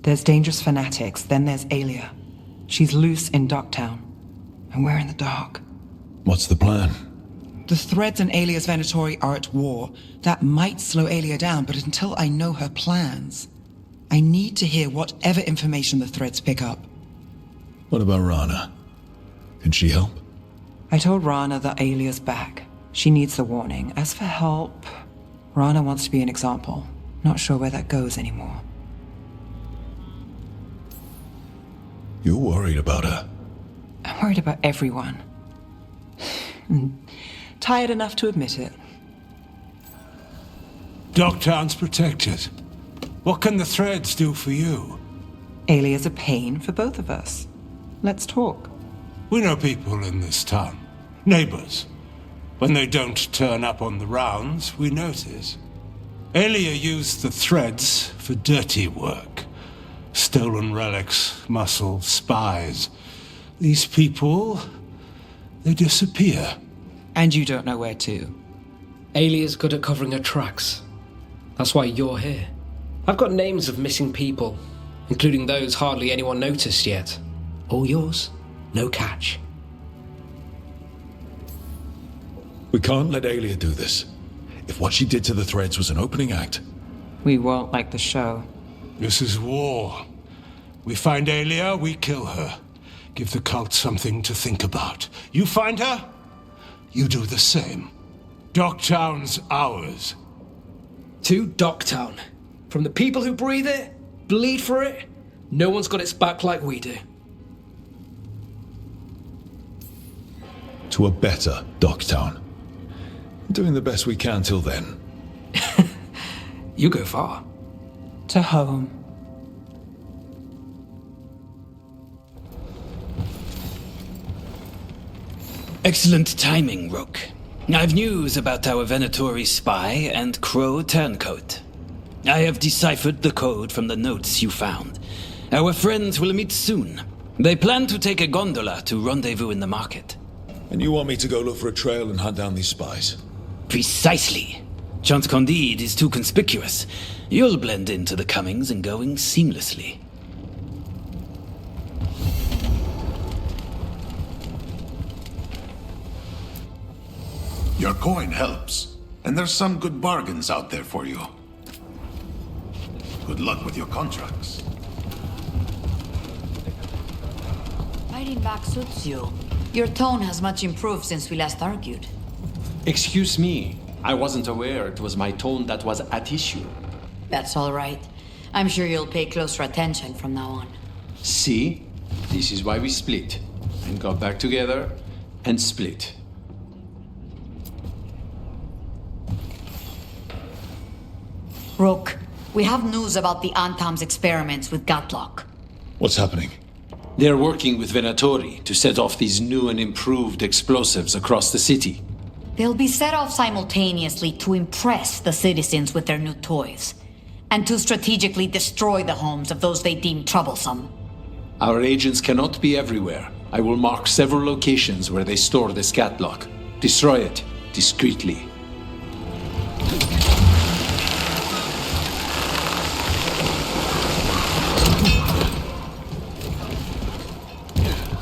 There's dangerous fanatics, then there's Alia. She's loose in Docktown, and we're in the dark. What's the plan? The Threads and Alia's Venatori are at war. That might slow Alia down, but until I know her plans, I need to hear whatever information the Threads pick up. What about Rana? Can she help? I told Rana that Alia's back. She needs the warning. As for help, Rana wants to be an example. Not sure where that goes anymore. You're worried about her. I'm worried about everyone. Tired enough to admit it. Docktown's protected. What can the Threads do for you? Alia's a pain for both of us. Let's talk. We know people in this town. Neighbors. When they don't turn up on the rounds, we notice. Alia used the Threads for dirty work. Stolen relics, muscle, spies. These people, they disappear. And you don't know where to. Alia's good at covering her tracks. That's why you're here. I've got names of missing people, including those hardly anyone noticed yet. All yours, no catch. We can't let Alia do this. If what she did to the Threads was an opening act... We won't like the show. This is war. We find Alia, we kill her. Give the cult something to think about. You find her, you do the same. Docktown's ours. To Docktown. From the people who breathe it, bleed for it, no one's got its back like we do. To a better Docktown. Doing the best we can till then. You go far. To home. Excellent timing, Rook. I've news about our Venatori spy and Crow turncoat. I have deciphered the code from the notes you found. Our friends will meet soon. They plan to take a gondola to rendezvous in the market. And you want me to go look for a trail and hunt down these spies? Precisely. Chance Candide is too conspicuous. You'll blend into the comings and goings seamlessly. Your coin helps, and there's some good bargains out there for you. Good luck with your contracts. Fighting back suits you. Your tone has much improved since we last argued. Excuse me, I wasn't aware it was my tone that was at issue. That's all right. I'm sure you'll pay closer attention from now on. See? This is why we split. And got back together, and split. Rook, we have news about the Antam's experiments with Gatlock. What's happening? They're working with Venatori to set off these new and improved explosives across the city. They'll be set off simultaneously to impress the citizens with their new toys, and to strategically destroy the homes of those they deem troublesome. Our agents cannot be everywhere. I will mark several locations where they store this Gatlock. Destroy it, discreetly.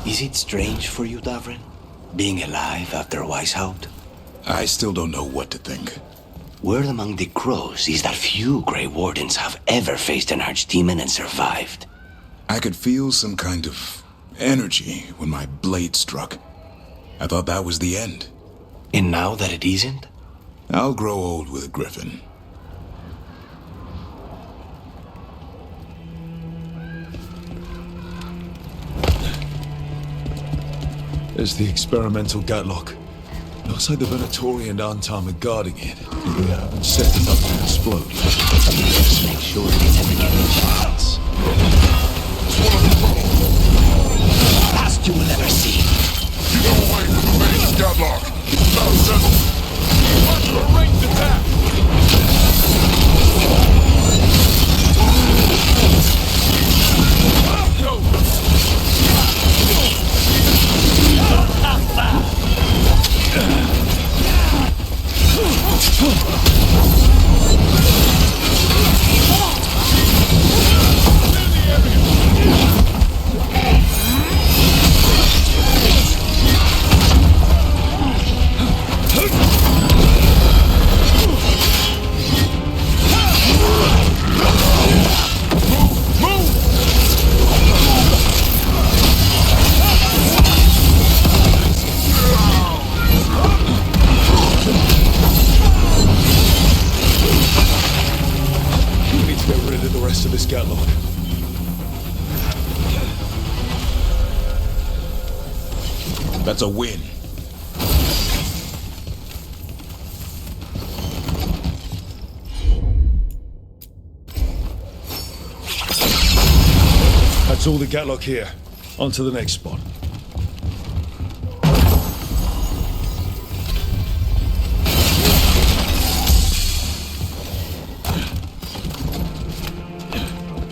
Is it strange for you, Davrin? Being alive after Weishaupt? I still don't know what to think. Word among the crows is that few Grey Wardens have ever faced an archdemon and survived. I could feel some kind of energy when my blade struck. I thought that was the end. And now that it isn't? I'll grow old with a griffin. There's the experimental Gatlock. Looks like the Venatori and Antam are guarding it. Yeah, and set it up to explode. Just make sure that it never gets a chance. Last you will ever see. Keep away from the main Gatlock! Nonsense! Watch the ranged attack! Get rid of the rest of this Gatlock. That's a win. That's all the Gatlock here. On to the next spot.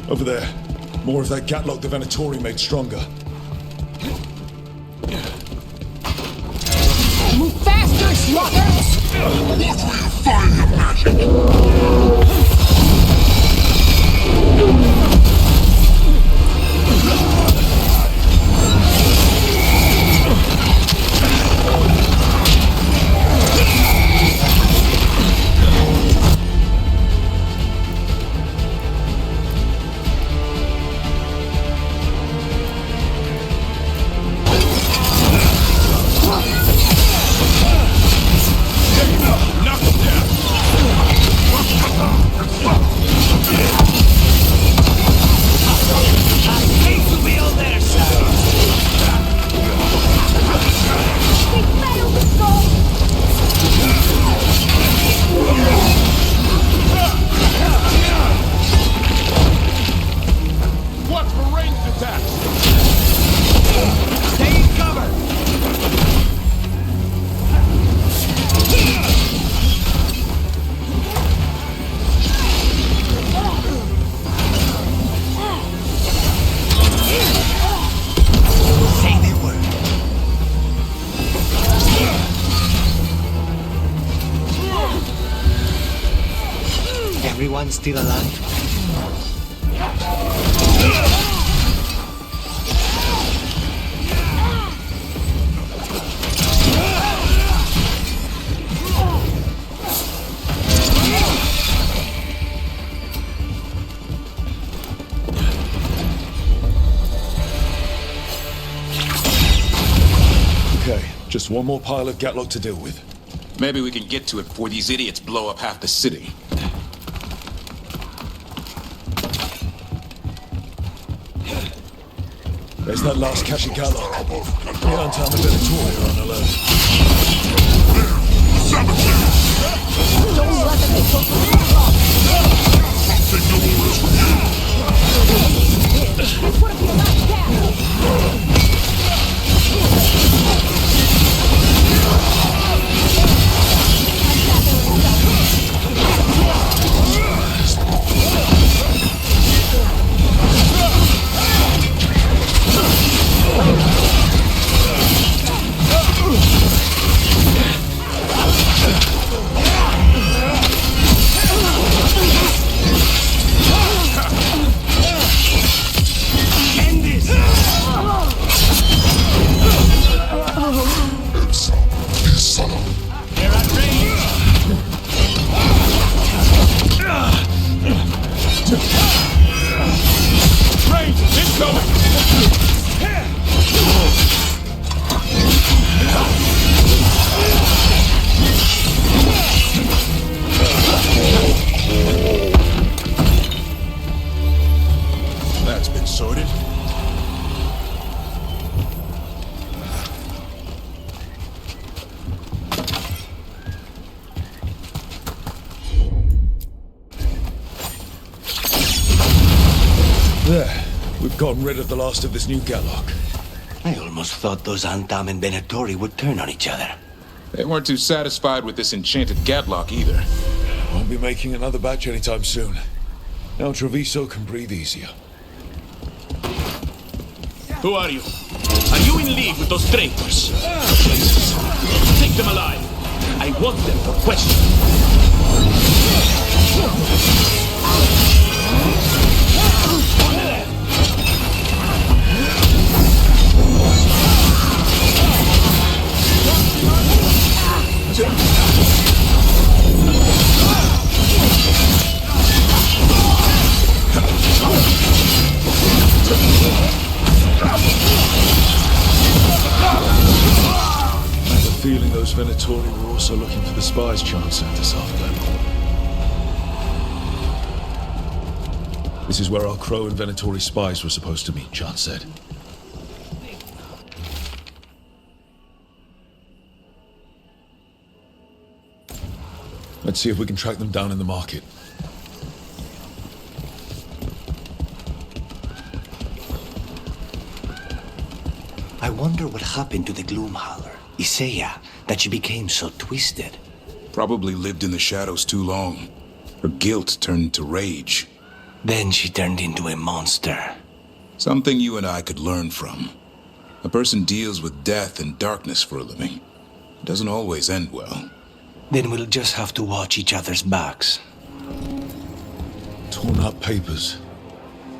Over there. More of that Gatlock the Venatori made stronger. Move faster, sluggers! What will you find your magic? Everyone still alive? Okay, just one more pile of Gatlock to deal with. Maybe we can get to it before these idiots blow up half the city. There's that last cache of Gatlock. The Untown and Venatori are on alert. Don't let them get This would be a last stand! That's been sorted. There. We've gotten rid of the last of this new Gatlock. I almost thought those Antam and Venatori would turn on each other. They weren't too satisfied with this enchanted Gatlock either. Won't be making another batch anytime soon. Now Treviso can breathe easier. Who are you? Are you in league with those traitors? Take them alive. I want them for questioning. I have a feeling those Venatori were also looking for the spies Chance sent us after. This is where our Crow and Venatori spies were supposed to meet, John said. Let's see if we can track them down in the market. I wonder what happened to the Gloomhowler, Isaiah, that she became so twisted. Probably lived in the shadows too long. Her guilt turned into rage. Then she turned into a monster. Something you and I could learn from. A person deals with death and darkness for a living. It doesn't always end well. Then we'll just have to watch each other's backs. Torn up papers.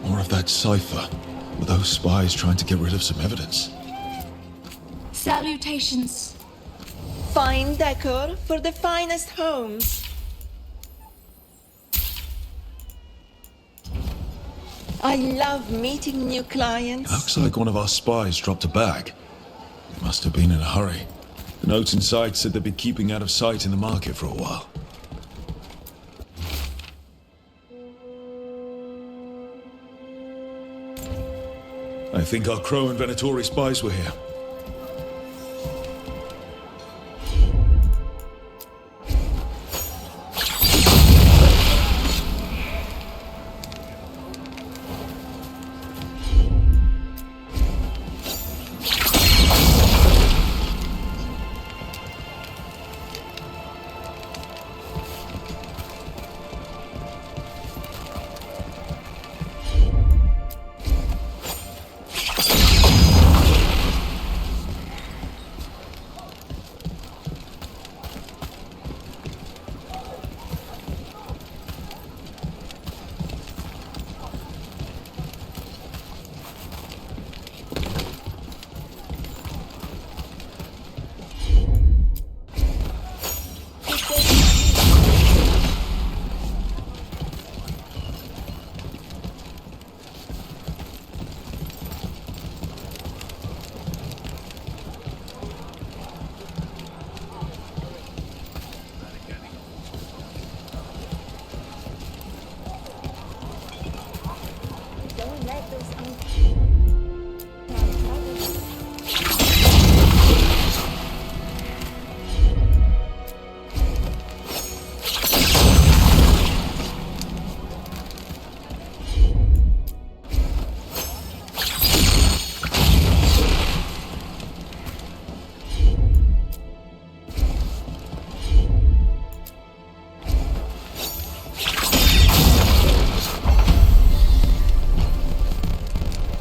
More of that cipher. Were those spies trying to get rid of some evidence? Salutations. Fine decor for the finest homes. I love meeting new clients. Looks like one of our spies dropped a bag. They must have been in a hurry. The notes inside said they'd be keeping out of sight in the market for a while. I think our Crow and Venatori spies were here.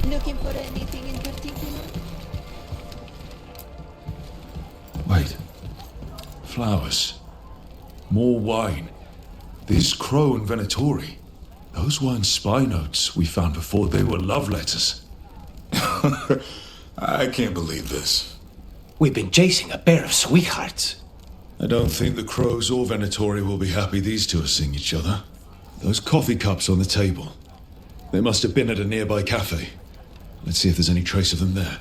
Looking for anything in particular? Wait. Flowers. More wine. This Crow and Venatori. Those weren't spy notes we found before. They were love letters. I can't believe this. We've been chasing a pair of sweethearts. I don't think the Crows or Venatori will be happy these two are seeing each other. Those coffee cups on the table. They must have been at a nearby cafe. Let's see if there's any trace of them there.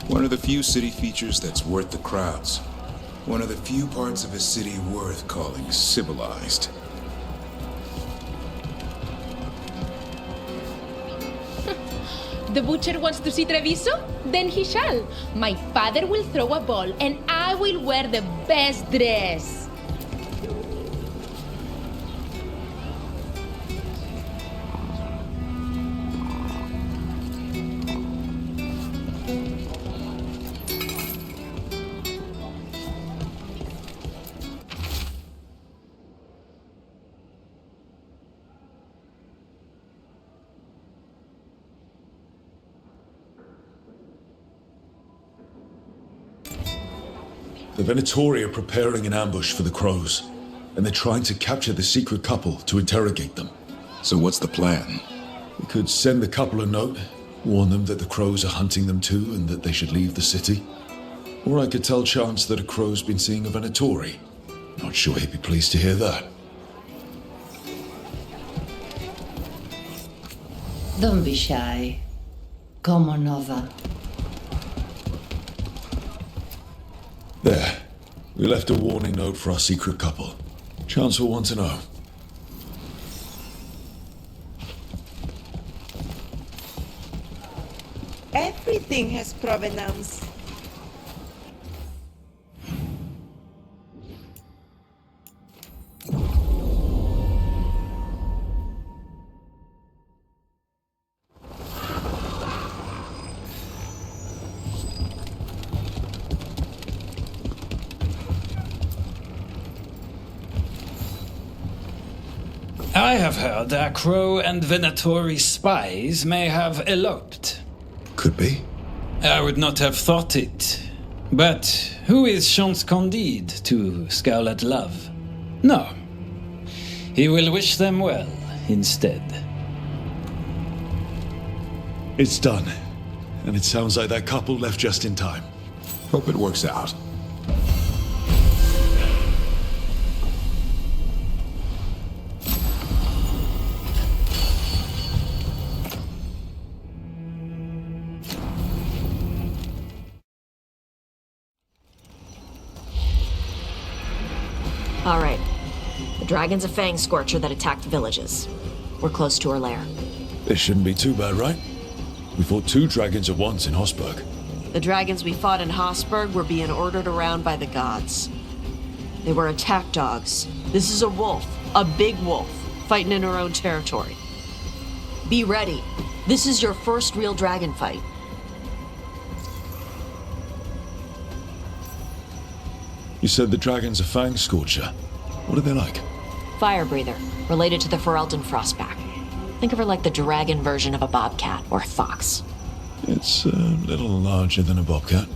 One of the few city features that's worth the crowds. One of the few parts of a city worth calling civilized. The butcher wants to see Treviso? Then he shall. My father will throw a ball, and I will wear the best dress. The Venatori are preparing an ambush for the Crows, and they're trying to capture the secret couple to interrogate them. So what's the plan? We could send the couple a note, warn them that the Crows are hunting them too and that they should leave the city. Or I could tell Chance that a crow's been seeing a Venatori. Not sure he'd be pleased to hear that. Don't be shy. Come on over. There. We left a warning note for our secret couple. Chance will want to know. Everything has provenance. I have heard that Crow and Venatori spies may have eloped. Could be. I would not have thought it. But who is Chance Candide to scowl at love? No. He will wish them well instead. It's done. And it sounds like that couple left just in time. Hope it works out. Alright. The dragon's a fang scorcher that attacked villages. We're close to her lair. This shouldn't be too bad, right? We fought 2 dragons at once in Hosberg. The dragons we fought in Hosberg were being ordered around by the gods. They were attack dogs. This is a wolf, a big wolf, fighting in her own territory. Be ready. This is your first real dragon fight. You said the dragon's a fang scorcher. What are they like? Fire breather, related to the Ferelden frostback. Think of her like the dragon version of a bobcat or a fox. It's a little larger than a bobcat.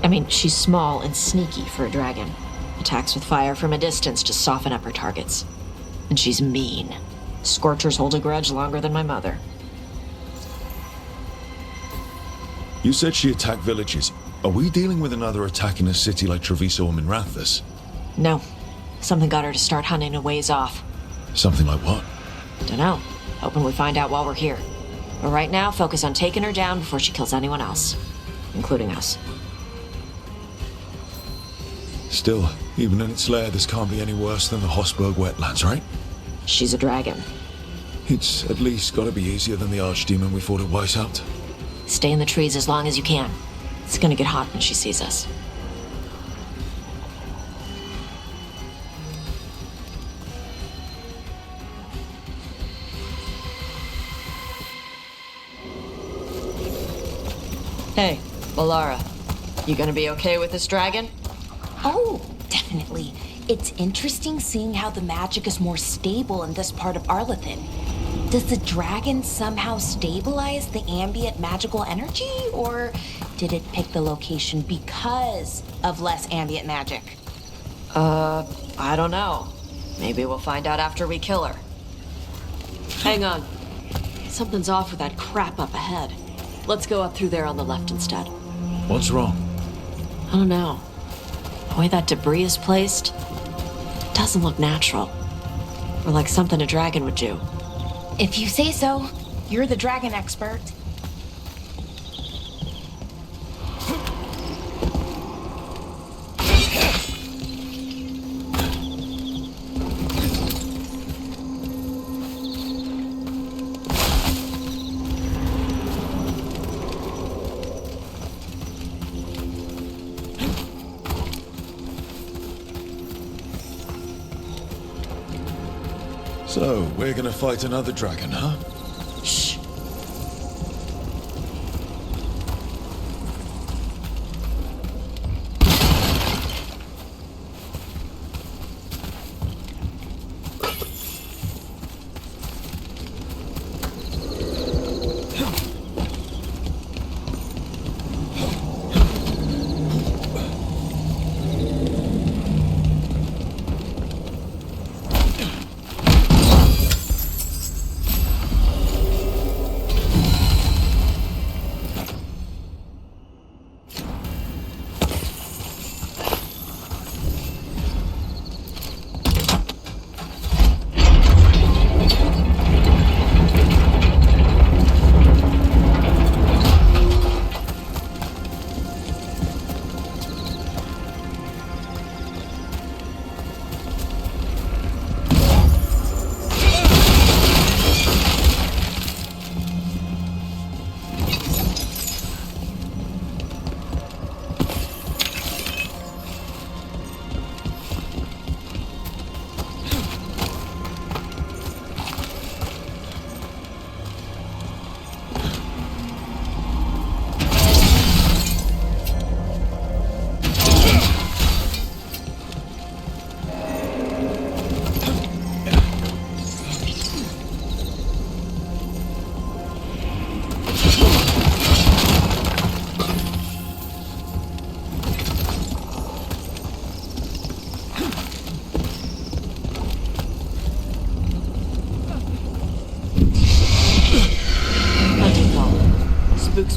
I mean, she's small and sneaky for a dragon. Attacks with fire from a distance to soften up her targets. And she's mean. Scorchers hold a grudge longer than my mother. You said she attacked villages. Are we dealing with another attack in a city like Treviso or Minrathous? No. Something got her to start hunting a ways off. Something like what? Dunno. Hoping we find out while we're here. But right now, focus on taking her down before she kills anyone else. Including us. Still, even in its lair, this can't be any worse than the Hosberg wetlands, right? She's a dragon. It's at least gotta be easier than the archdemon we fought at Weishaupt. Stay in the trees as long as you can. It's gonna get hot when she sees us. Hey, Valara. You gonna be okay with this dragon? Oh, definitely. It's interesting seeing how the magic is more stable in this part of Arlathan. Does the dragon somehow stabilize the ambient magical energy, or did it pick the location because of less ambient magic? I don't know. Maybe we'll find out after we kill her. Hang on. Something's off with that crap up ahead. Let's go up through there on the left instead. What's wrong? I don't know. The way that debris is placed doesn't look natural. Or like something a dragon would do. If you say so, you're the dragon expert. So, we're gonna fight another dragon, huh? Shh.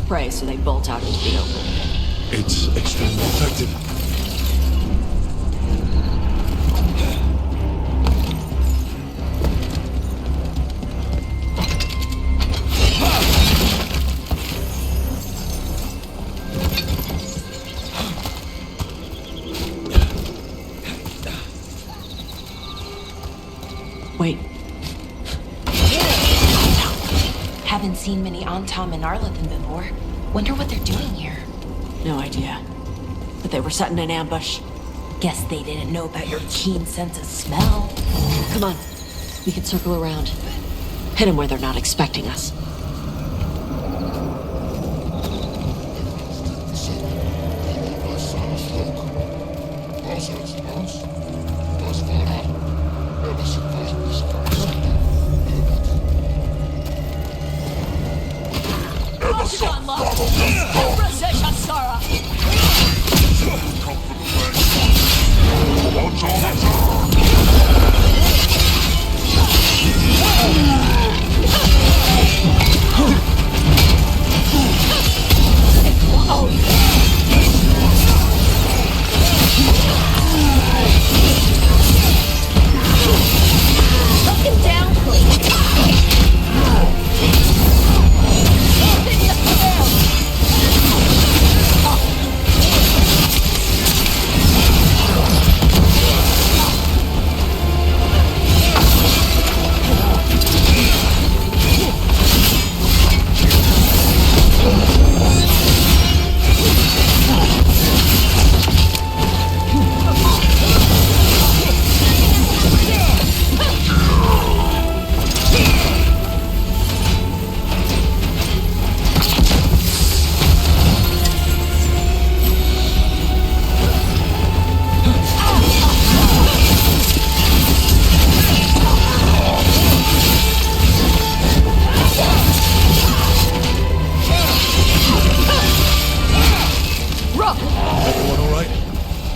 spray so they bolt out into the open. It's extremely effective. Wait. Haven't seen many Antam in Arlothan before. Wonder what they're doing here. No idea. But they were setting an ambush. Guess they didn't know about your keen sense of smell. Come on. We can circle around. Hit them where they're not expecting us.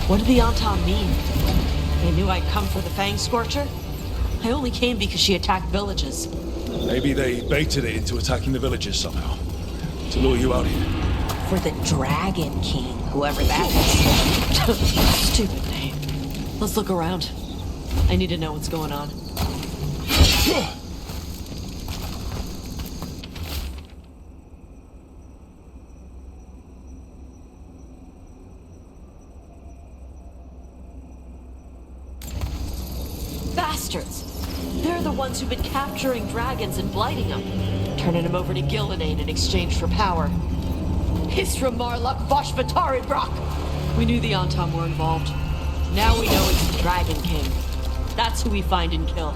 What did the Antam mean? They knew I'd come for the Fang Scorcher? I only came because she attacked villages. Maybe they baited it into attacking the villages somehow. To lure you out here. For the Dragon King, whoever that is. Stupid name. Let's look around. I need to know what's going on. Bastards! They're the ones who've been capturing dragons and blighting them, turning them over to Gildanane in exchange for power. Hisra Marluk Voshvatari Brock! We knew the Antam were involved. Now we know it's the Dragon King. That's who we find and kill.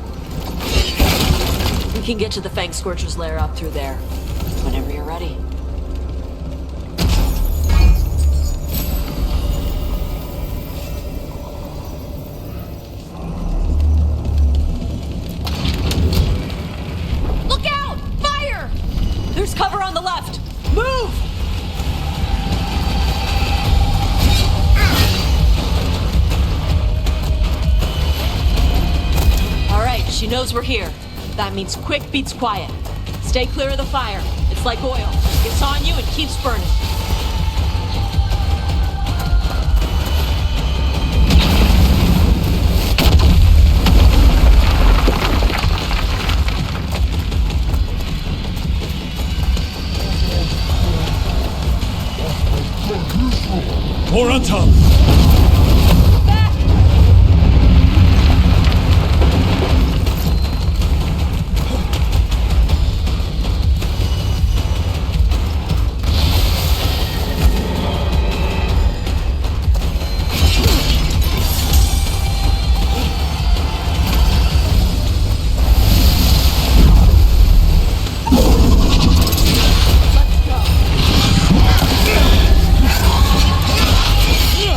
We can get to the Fang Scorcher's lair up through there. Whenever you're ready. Look out! Fire! There's cover on the left! Move! Alright, she knows we're here. That means quick beats quiet. Stay clear of the fire. It's like oil. It's on you and keeps burning. More on top! Yeah!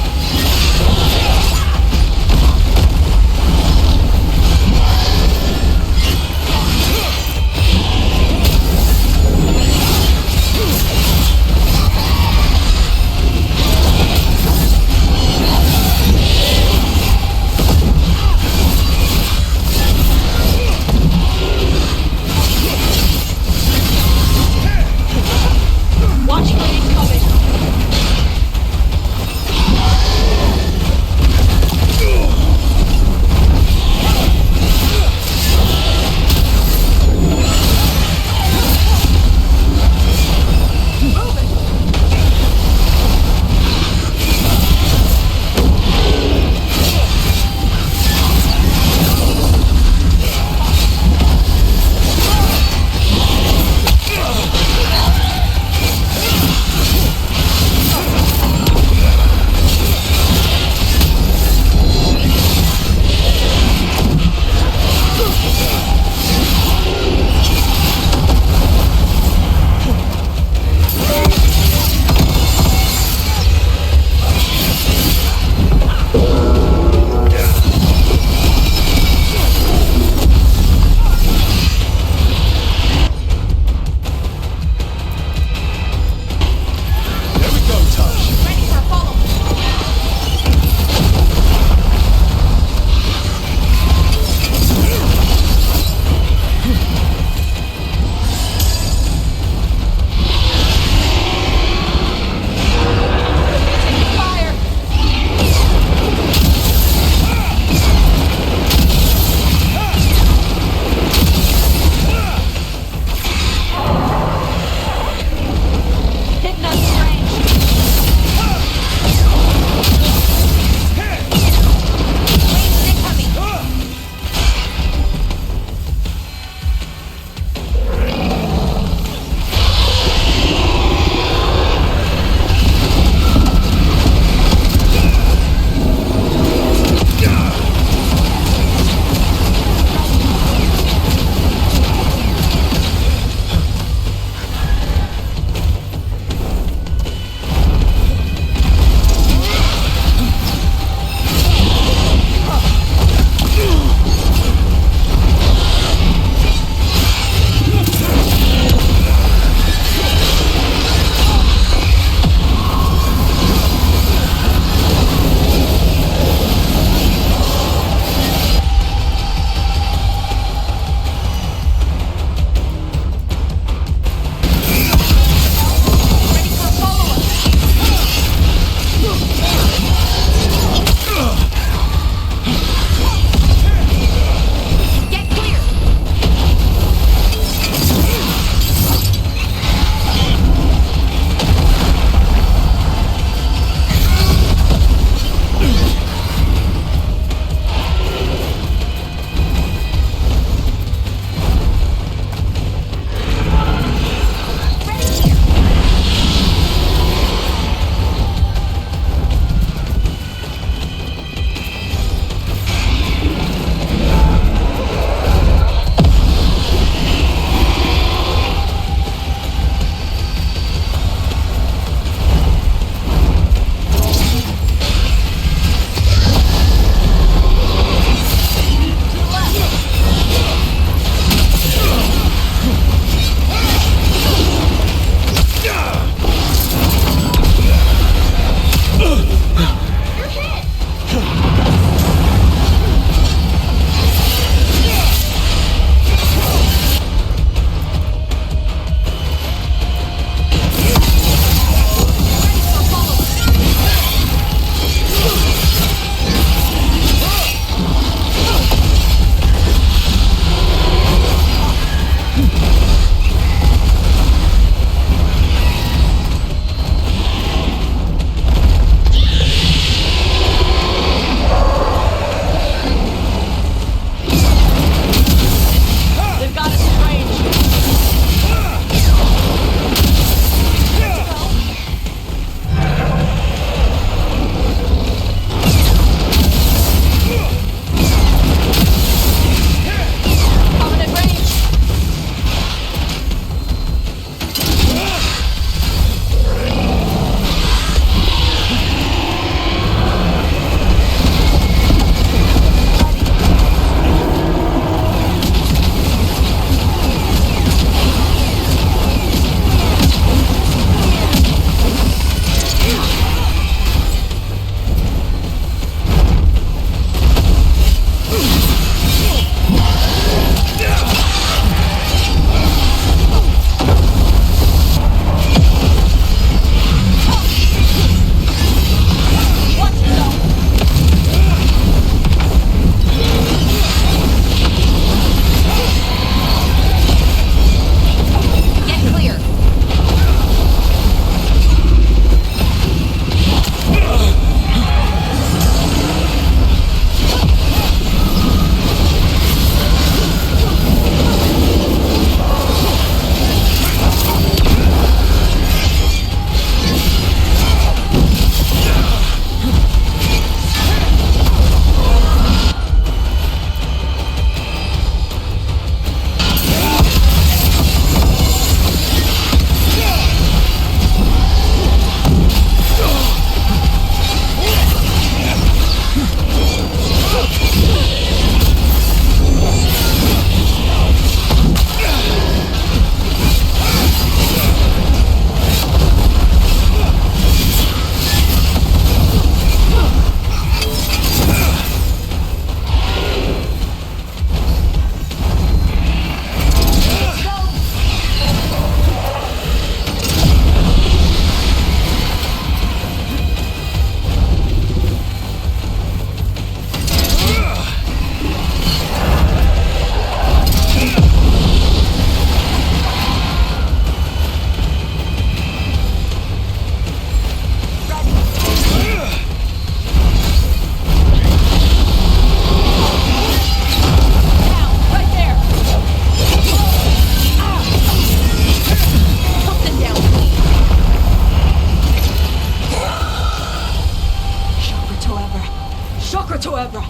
Ebra.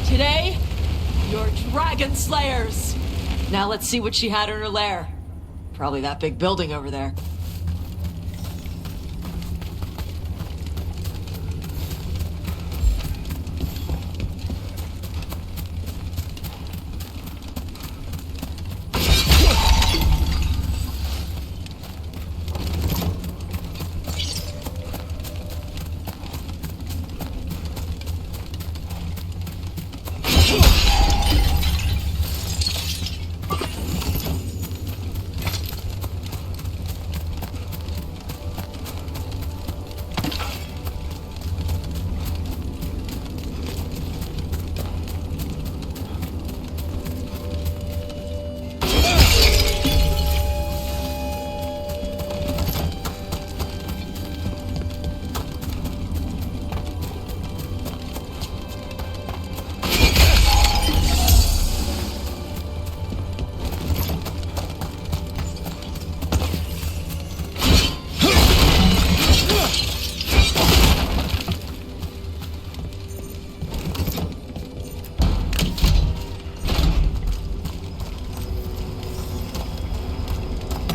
Today, you're Dragon Slayers. Now let's see what she had in her lair. Probably that big building over there.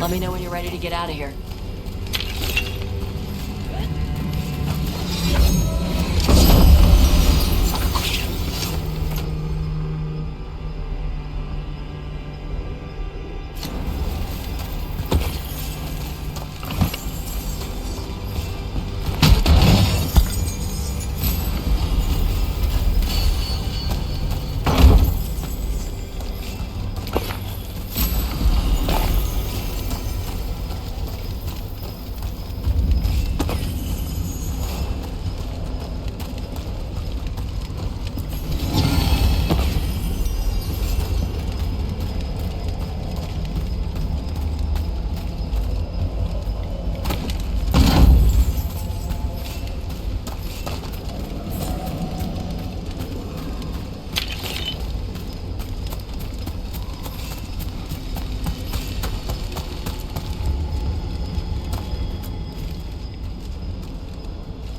Let me know when you're ready to get out of here.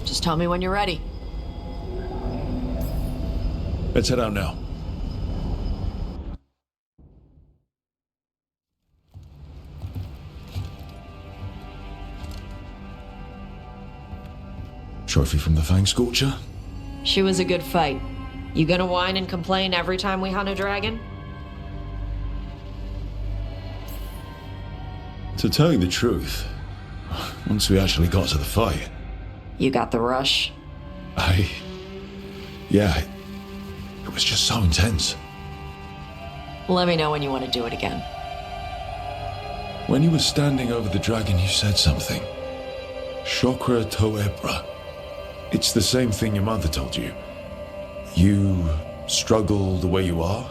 Just tell me when you're ready. Let's head out now. Trophy from the Fang Scorcher? She was a good fight. You gonna whine and complain every time we hunt a dragon? To tell you the truth, once we actually got to the fight... You got the rush? Yeah, it was just so intense. Let me know when you want to do it again. When you were standing over the dragon, you said something. Chakra to Ebra. It's the same thing your mother told you. You struggle the way you are?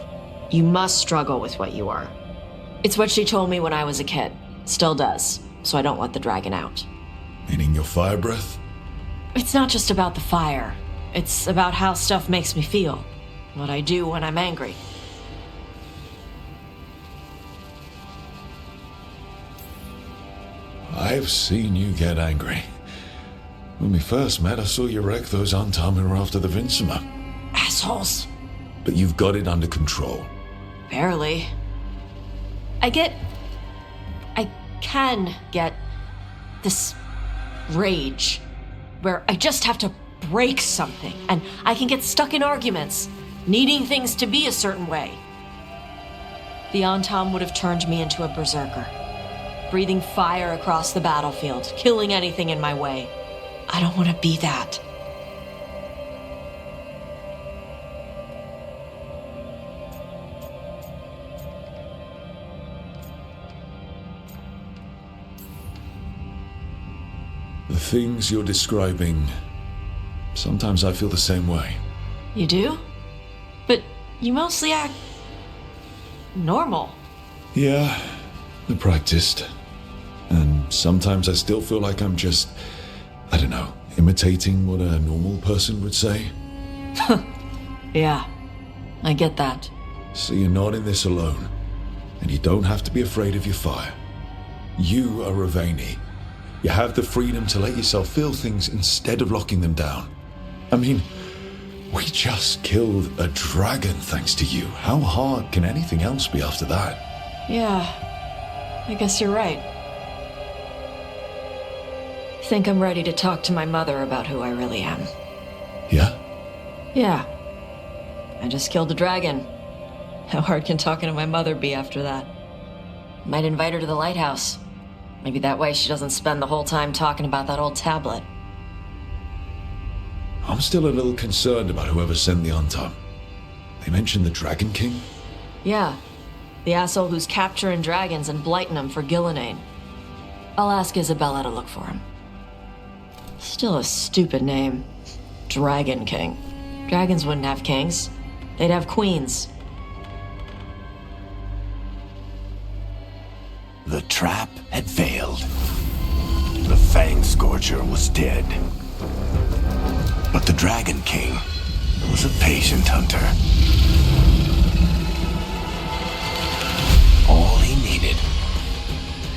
You must struggle with what you are. It's what she told me when I was a kid. Still does, so I don't let the dragon out. Meaning your fire breath? It's not just about the fire. It's about how stuff makes me feel. What I do when I'm angry. I've seen you get angry. When we first met, I saw you wreck those Antamir after the Vincima. Assholes. But you've got it under control. Barely. I can get this rage where I just have to break something, and I can get stuck in arguments, needing things to be a certain way. The Antam would have turned me into a berserker, breathing fire across the battlefield, killing anything in my way. I don't want to be that. The things you're describing, sometimes I feel the same way. You do? But you mostly act normal. Yeah, I practiced. And sometimes I still feel like I'm just, I don't know, imitating what a normal person would say. Yeah, I get that. So you're not in this alone. And you don't have to be afraid of your fire. You are Ravani. You have the freedom to let yourself feel things instead of locking them down. I mean, We just killed a dragon thanks to you. How hard can anything else be after that? Yeah, I guess you're right. Think I'm ready to talk to my mother about who I really am. Yeah? Yeah. I just killed a dragon. How hard can talking to my mother be after that? Might invite her to the lighthouse. Maybe that way she doesn't spend the whole time talking about that old tablet. I'm still a little concerned about whoever sent the Untom. They mentioned the Dragon King? Yeah. The asshole who's capturing dragons and blighting them for Gillenane. I'll ask Isabella to look for him. Still a stupid name. Dragon King. Dragons wouldn't have kings. They'd have queens. The trap had failed. The Fang Scorcher was dead. But the Dragon King was a patient hunter. All he needed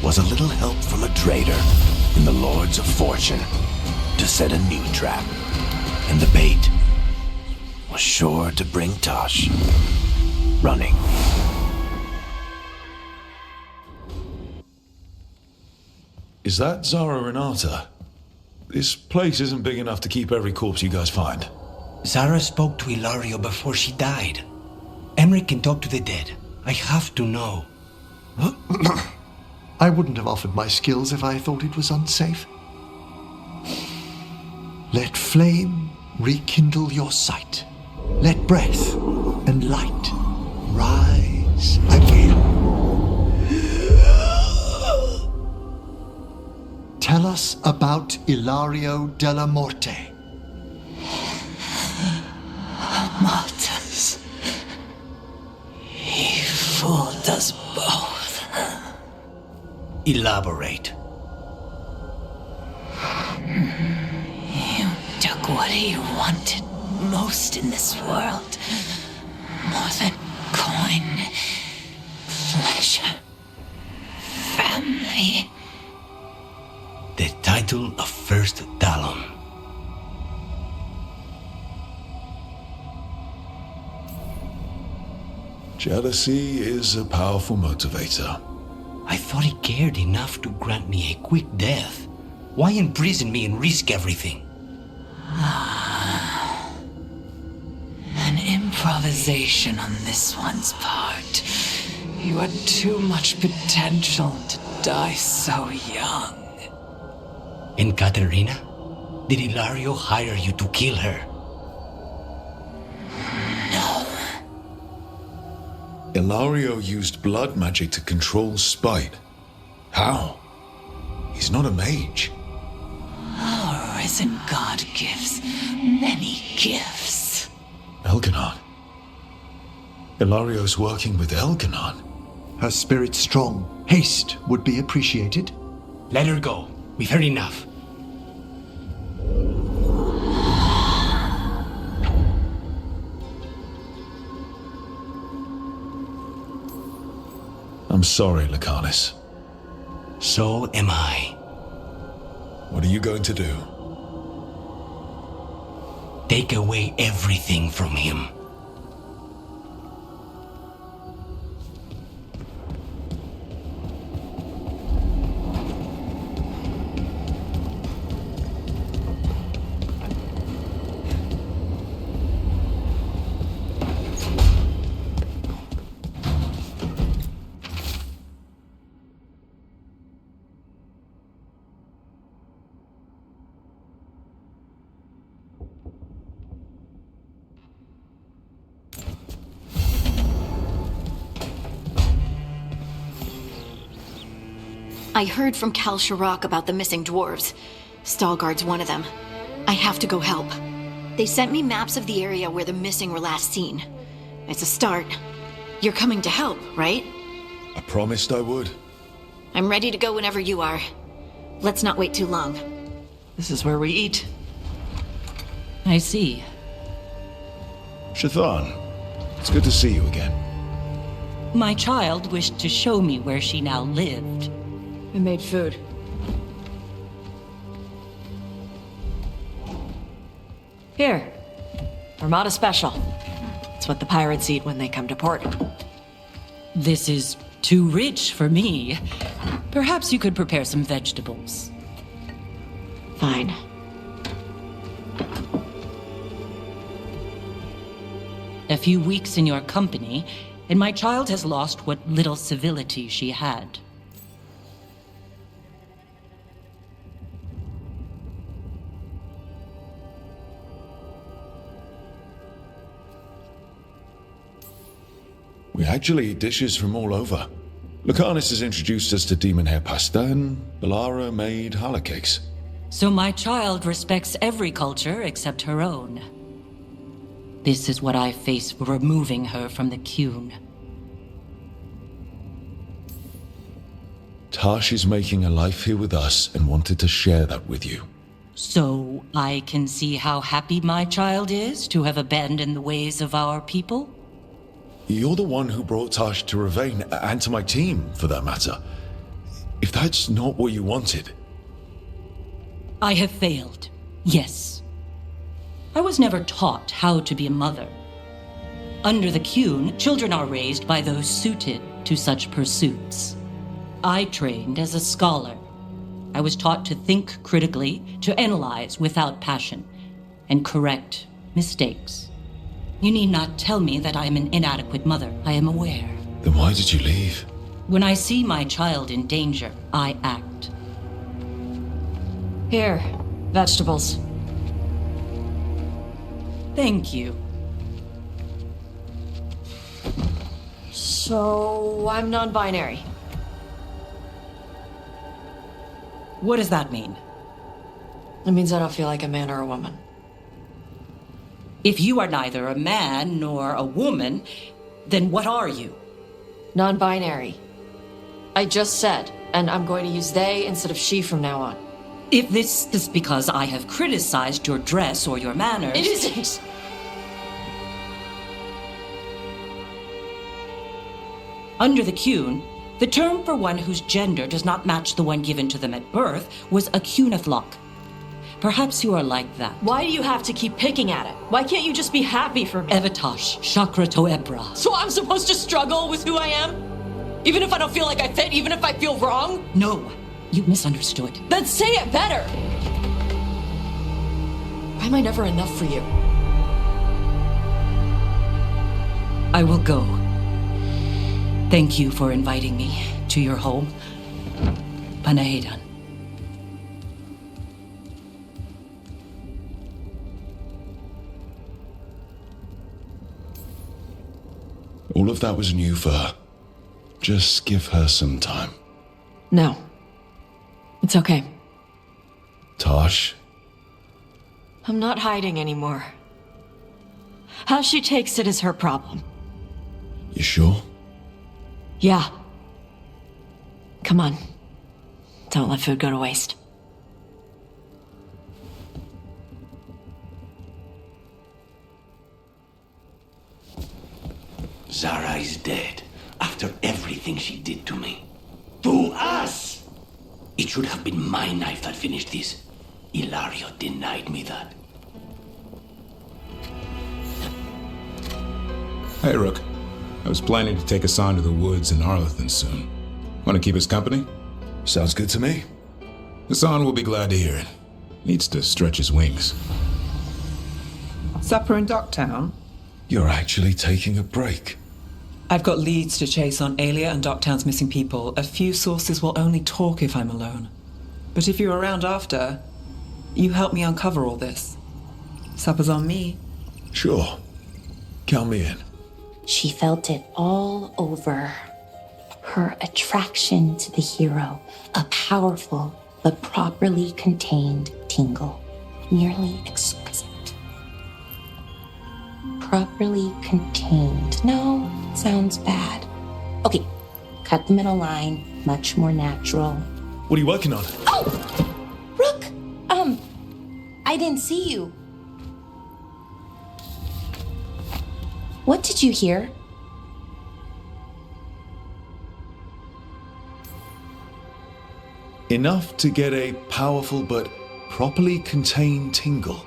was a little help from a trader in the Lords of Fortune to set a new trap. And the bait was sure to bring Taash running. Is that Zara Renata? This place isn't big enough to keep every corpse you guys find. Zara spoke to Ilario before she died. Emmerich can talk to the dead. I have to know. I wouldn't have offered my skills if I thought it was unsafe. Let flame rekindle your sight. Let breath and light rise again. Tell us about Ilario della Morte. Martyrs. He fooled us both. Elaborate. You took what he wanted most in this world. More than coin, pleasure, family. The title of First Talon. Jealousy is a powerful motivator. I thought he cared enough to grant me a quick death. Why imprison me and risk everything? An improvisation on this one's part. You had too much potential to die so young. And Katerina? Did Ilario hire you to kill her? No. Ilario used blood magic to control spite. How? He's not a mage. Our risen god gives many gifts. Elganon. Ilario's working with Elganon. Her spirit strong. Haste would be appreciated. Let her go. We've heard enough. I'm sorry, Lucanus. So am I. What are you going to do? Take away everything from him. I heard from Kal Shirak about the missing dwarves. Stalguard's one of them. I have to go help. They sent me maps of the area where the missing were last seen. It's a start. You're coming to help, right? I promised I would. I'm ready to go whenever you are. Let's not wait too long. This is where we eat. I see. Shathan, it's good to see you again. My child wished to show me where she now lived. We made food. Here. Armada Special. It's what the pirates eat when they come to port. This is too rich for me. Perhaps you could prepare some vegetables. Fine. A few weeks in your company, and my child has lost what little civility she had. We actually eat dishes from all over. Lucanus has introduced us to demon hair pasta, and Belara made challah cakes. So my child respects every culture except her own. This is what I face for removing her from the Qun. Taash is making a life here with us and wanted to share that with you. So I can see how happy my child is to have abandoned the ways of our people? You're the one who brought Taash to Ravane, and to my team, for that matter. If that's not what you wanted... I have failed, yes. I was never taught how to be a mother. Under the Qun, children are raised by those suited to such pursuits. I trained as a scholar. I was taught to think critically, to analyze without passion, and correct mistakes. You need not tell me that I am an inadequate mother. I am aware. Then why did you leave? When I see my child in danger, I act. Here, vegetables. Thank you. So, I'm non-binary. What does that mean? It means I don't feel like a man or a woman. If you are neither a man nor a woman, then what are you? Non-binary. I just said, and I'm going to use they instead of she from now on. If this is because I have criticized your dress or your manners... It isn't! Under the Qun, the term for one whose gender does not match the one given to them at birth was a Qunathlok. Perhaps you are like that. Why do you have to keep picking at it? Why can't you just be happy for me? Evatash, Chakra Toebra. So I'm supposed to struggle with who I am? Even if I don't feel like I fit? Even if I feel wrong? No, you misunderstood. Then say it better! Why am I never enough for you? I will go. Thank you for inviting me to your home. Panahedan. All of that was new for her. Just give her some time. No. It's okay. Taash? I'm not hiding anymore. How she takes it is her problem. You sure? Yeah. Come on. Don't let food go to waste. Zara is dead, after everything she did to me. To us! It should have been my knife that finished this. Ilario denied me that. Hey, Rook. I was planning to take Hassan to the woods in Arlington soon. Want to keep us company? Sounds good to me. Hassan will be glad to hear it. Needs to stretch his wings. Supper in Docktown? You're actually taking a break. I've got leads to chase on Alia and Docktown's missing people. A few sources will only talk if I'm alone. But if you're around after, you help me uncover all this. Supper's on me. Sure. Count me in. She felt it all over. Her attraction to the hero, a powerful but properly contained tingle, nearly exquisite. Properly contained. No, sounds bad. Okay, cut the middle line, much more natural. What are you working on? Oh! Rook! I didn't see you. What did you hear? Enough to get a powerful but properly contained tingle.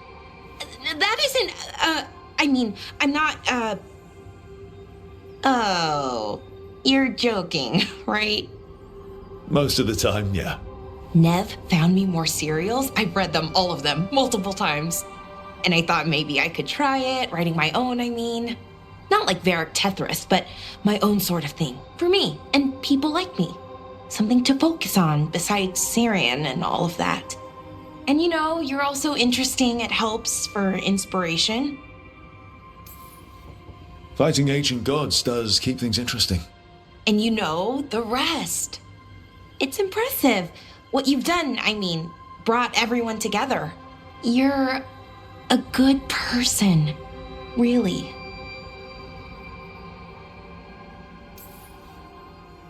That isn't, I mean, I'm not, Oh, you're joking, right? Most of the time, yeah. Nev found me more serials. I've read them, all of them, multiple times. And I thought maybe I could try it, writing my own, I mean. Not like Varric Tethris, but my own sort of thing. For me, and people like me. Something to focus on, besides Syrian and all of that. And you know, you're also interesting, it helps for inspiration. Fighting ancient gods does keep things interesting. And you know the rest. It's impressive. What you've done, I mean, brought everyone together. You're a good person, really.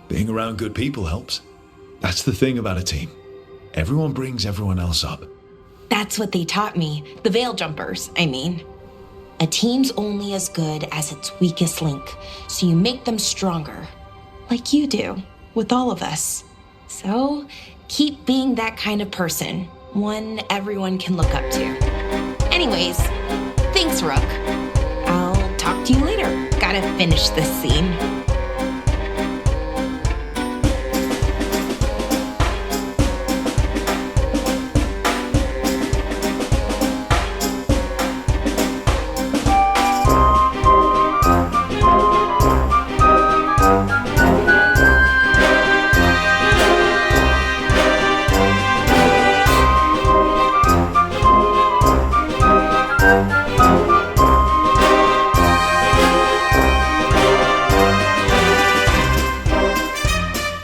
Being around good people helps. That's the thing about a team. Everyone brings everyone else up. That's what they taught me. The Veil Jumpers, I mean. A team's only as good as its weakest link, so you make them stronger. Like you do, with all of us. So, keep being that kind of person. One everyone can look up to. Anyways, thanks, Rook. I'll talk to you later. Gotta finish this scene.